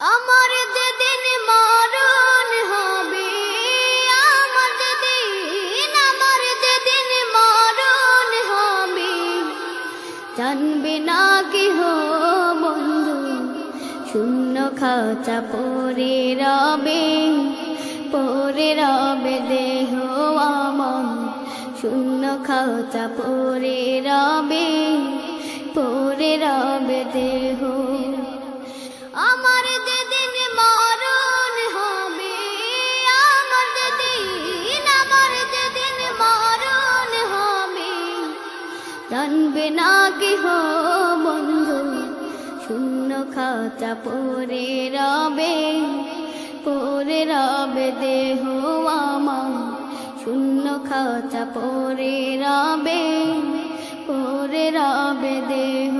আমার যেদিন মরণ হবে, আমার যেদিন মরণ হবে, জানবে না কেহ বন্ধু, শূন্য খাঁচা পড়ে রবে দেহ আমার, শূন্য খাঁচা পড়ে রবে দেহ। আমার যেদিন মরণ হবে, আমার যেদিন মরণ হবে, জানবে না কেহ বন্ধু, শূন্য খাঁচা পড়ে রবে দেহ আমার, শূন্য খাঁচা পড়ে রবে দেহ।